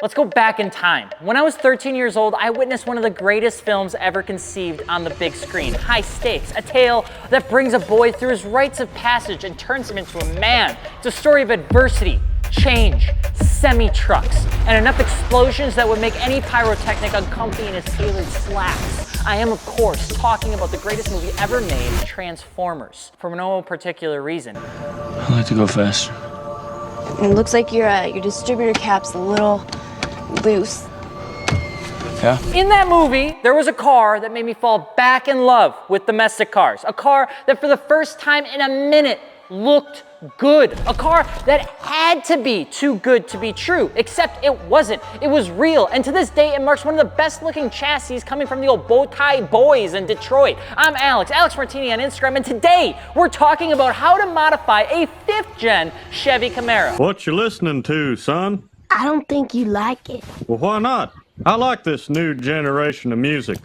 Let's go back in time. When I was 13 years old, I witnessed one of the greatest films ever conceived on the big screen. High Stakes, a tale that brings a boy through his rites of passage and turns him into a man. It's a story of adversity, change, semi-trucks, and enough explosions that would make any pyrotechnic uncomfy in his tailored slacks. I am, of course, talking about the greatest movie ever made, Transformers, for no particular reason. I like to go faster. It looks like your distributor cap's a little loose. Yeah? In that movie, there was a car that made me fall back in love with domestic cars. A car that for the first time in a minute looked good. A car that had to be too good to be true, except it wasn't. It was real, and to this day, it marks one of the best looking chassis coming from the old bow tie boys in Detroit. I'm Alex Martini on Instagram, and today we're talking about how to modify a 5th gen Chevy Camaro. What you listening to, son? I don't think you like it. Well, why not? I like this new generation of music.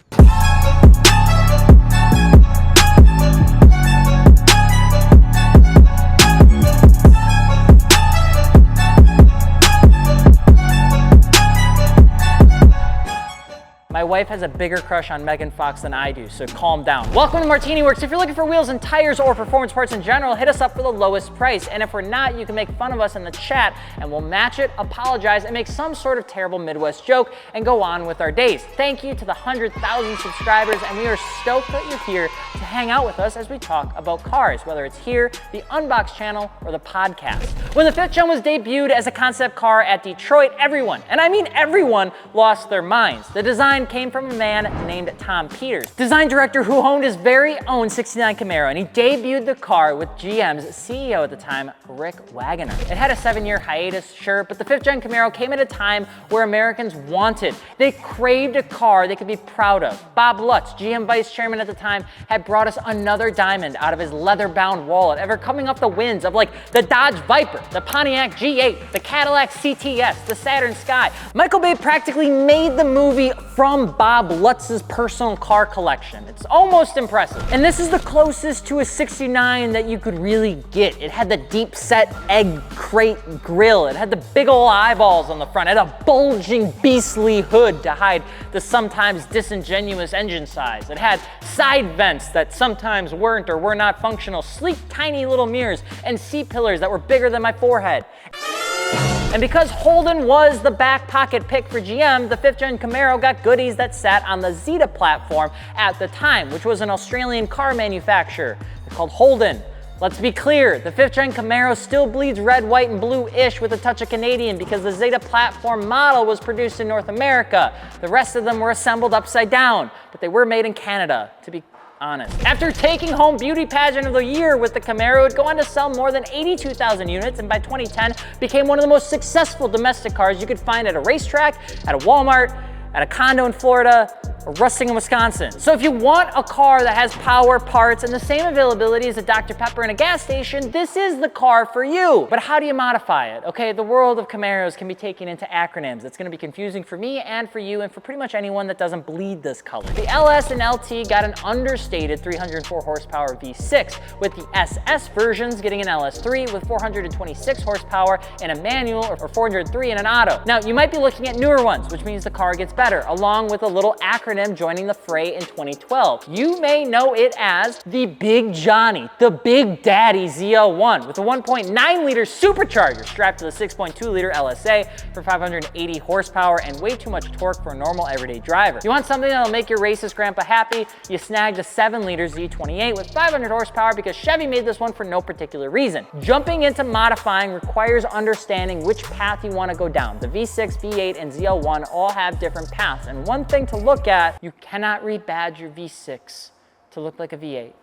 My wife has a bigger crush on Megan Fox than I do, so calm down. Welcome to MartiniWorks. If you're looking for wheels and tires or performance parts in general, hit us up for the lowest price. And if we're not, you can make fun of us in the chat and we'll match it, apologize, and make some sort of terrible Midwest joke and go on with our days. Thank you to the 100,000 subscribers, and we are stoked that you're here to hang out with us as we talk about cars, whether it's here, the Unbox channel, or the podcast. When the 5th gen was debuted as a concept car at Detroit, everyone, and I mean everyone, lost their minds. The design came from a man named Tom Peters, design director who owned his very own '69 Camaro, and he debuted the car with GM's CEO at the time, Rick Wagoner. It had a 7-year hiatus, sure, but the 5th gen Camaro came at a time where Americans wanted. They craved a car they could be proud of. Bob Lutz, GM vice chairman at the time, had brought us another diamond out of his leather-bound wallet, ever coming off the winds of like the Dodge Viper, the Pontiac G8, the Cadillac CTS, the Saturn Sky. Michael Bay practically made the movie from Bob Lutz's personal car collection. It's almost impressive. And this is the closest to a 69 that you could really get. It had the deep set egg crate grille. It had the big ol' eyeballs on the front. It had a bulging beastly hood to hide the sometimes disingenuous engine size. It had side vents that sometimes weren't or were not functional, sleek tiny little mirrors, and seat pillars that were bigger than my forehead. And because Holden was the back pocket pick for GM, the 5th gen Camaro got goodies that sat on the Zeta platform at the time, which was an Australian car manufacturer. They're called Holden. Let's be clear, the 5th gen Camaro still bleeds red, white, and blue-ish with a touch of Canadian because the Zeta platform model was produced in North America. The rest of them were assembled upside down, but they were made in Canada, to be honest. After taking home Beauty Pageant of the Year with the Camaro, it would go on to sell more than 82,000 units, and by 2010 became one of the most successful domestic cars you could find at a racetrack, at a Walmart, at a condo in Florida, or Rusting in Wisconsin. So if you want a car that has power, parts, and the same availability as a Dr. Pepper in a gas station, this is the car for you. But how do you modify it? Okay, the world of Camaros can be taken into acronyms. It's gonna be confusing for me and for you and for pretty much anyone that doesn't bleed this color. The LS and LT got an understated 304 horsepower V6, with the SS versions getting an LS3 with 426 horsepower in a manual or 403 in an auto. Now, you might be looking at newer ones, which means the car gets better, along with a little acronym joining the fray in 2012. You may know it as the Big Johnny, the Big Daddy ZL1, with a 1.9 liter supercharger strapped to the 6.2 liter LSA for 580 horsepower and way too much torque for a normal everyday driver. You want something that'll make your racist grandpa happy? You snagged a 7 liter Z28 with 500 horsepower because Chevy made this one for no particular reason. Jumping into modifying requires understanding which path you want to go down. The V6, V8, and ZL1 all have different paths, and one thing to look at, you cannot rebadge your V6 to look like a V8.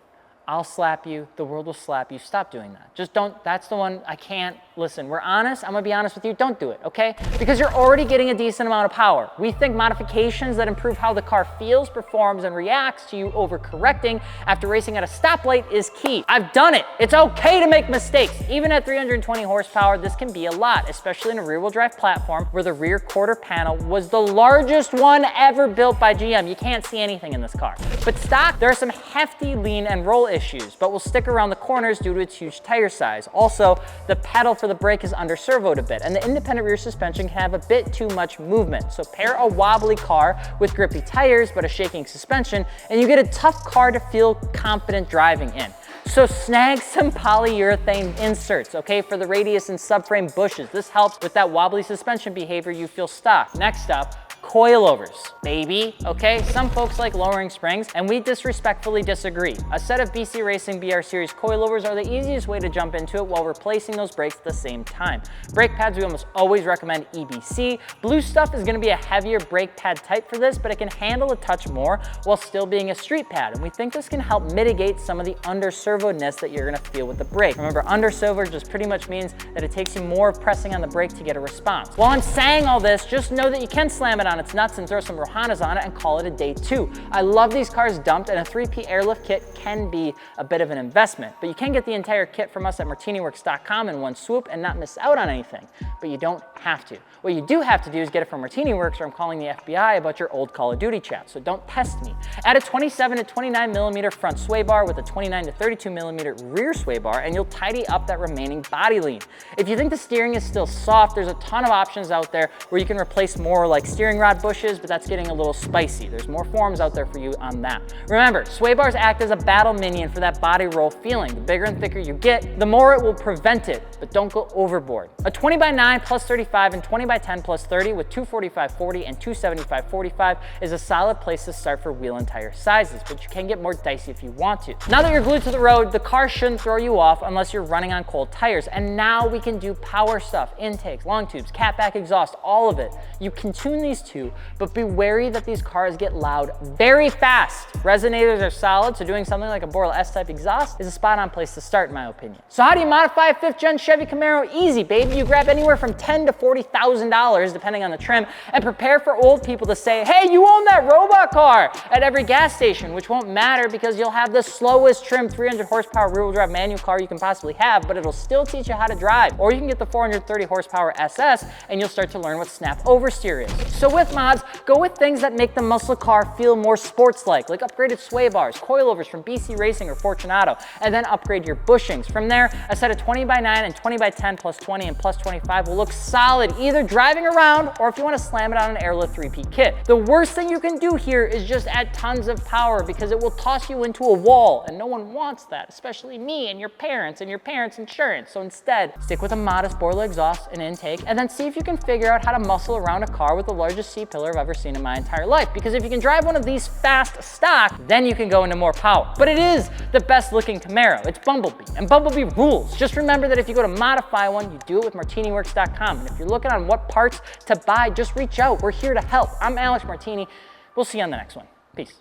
I'll slap you, the world will slap you. Stop doing that. Just don't, that's the one I can't. Listen, we're honest, I'm gonna be honest with you, don't do it, okay? Because you're already getting a decent amount of power. We think modifications that improve how the car feels, performs, and reacts to you overcorrecting after racing at a stoplight is key. I've done it. It's okay to make mistakes. Even at 320 horsepower, this can be a lot, especially in a rear-wheel drive platform where the rear quarter panel was the largest one ever built by GM. You can't see anything in this car. But stock, there are some hefty lean and roll issues, but we'll stick around the corner corners due to its huge tire size. Also, the pedal for the brake is under-servoed a bit, and the independent rear suspension can have a bit too much movement. So pair a wobbly car with grippy tires but a shaking suspension, and you get a tough car to feel confident driving in. So snag some polyurethane inserts, okay, for the radius and subframe bushes. This helps with that wobbly suspension behavior you feel stuck. Next up, coilovers, baby, okay? Some folks like lowering springs, and we disrespectfully disagree. A set of BC Racing BR Series coilovers are the easiest way to jump into it while replacing those brakes at the same time. Brake pads, we almost always recommend EBC. Blue stuff is gonna be a heavier brake pad type for this, but it can handle a touch more while still being a street pad, and we think this can help mitigate some of the under-servodness that you're gonna feel with the brake. Remember, under-servo just pretty much means that it takes you more of pressing on the brake to get a response. While I'm saying all this, just know that you can slam it on its nuts and throw some Rohanas on it and call it a day too. I love these cars dumped, and a 3P airlift kit can be a bit of an investment, but you can get the entire kit from us at MartiniWorks.com in one swoop and not miss out on anything, but you don't have to. What you do have to do is get it from MartiniWorks, or I'm calling the FBI about your old Call of Duty chat, so don't test me. Add a 27 to 29 millimeter front sway bar with a 29 to 32 millimeter rear sway bar, and you'll tidy up that remaining body lean. If you think the steering is still soft, there's a ton of options out there where you can replace more like steering rod bushes, but that's getting a little spicy. There's more forums out there for you on that. Remember, sway bars act as a battle minion for that body roll feeling. The bigger and thicker you get, the more it will prevent it, but don't go overboard. A 20x9 plus 35 and 20x10 plus 30 with 245/40 and 275/45 is a solid place to start for wheel and tire sizes, but you can get more dicey if you want to. Now that you're glued to the road, the car shouldn't throw you off unless you're running on cold tires, and now we can do power stuff, intakes, long tubes, catback exhaust, all of it. You can tune these too, but be wary that these cars get loud very fast. Resonators are solid, so doing something like a Borla S-type exhaust is a spot-on place to start, in my opinion. So how do you modify a 5th gen Chevy Camaro? Easy, baby. You grab anywhere from $10,000 to $40,000, depending on the trim, and prepare for old people to say, hey, you own that robot car at every gas station, which won't matter because you'll have the slowest trim 300 horsepower rear-wheel drive manual car you can possibly have, but it'll still teach you how to drive. Or you can get the 430 horsepower SS, and you'll start to learn what snap oversteer is. So with mods, go with things that make the muscle car feel more sports-like upgraded sway bars, coilovers from BC Racing or Fortunato, and then upgrade your bushings. From there, a set of 20x9 and 20x10 plus 20 and plus 25 will look solid either driving around or if you want to slam it on an airlift 3P kit. The worst thing you can do here is just add tons of power because it will toss you into a wall, and no one wants that, especially me and your parents insurance. So instead, stick with a modest Borla exhaust and intake, and then see if you can figure out how to muscle around a car with the largest C-pillar I've ever seen in my entire life. Because if you can drive one of these fast stock, then you can go into more power. But it is the best looking Camaro. It's Bumblebee, and Bumblebee rules. Just remember that if you go to modify one, you do it with MartiniWorks.com. And if you're looking on what parts to buy, just reach out. We're here to help. I'm Alex Martini. We'll see you on the next one. Peace.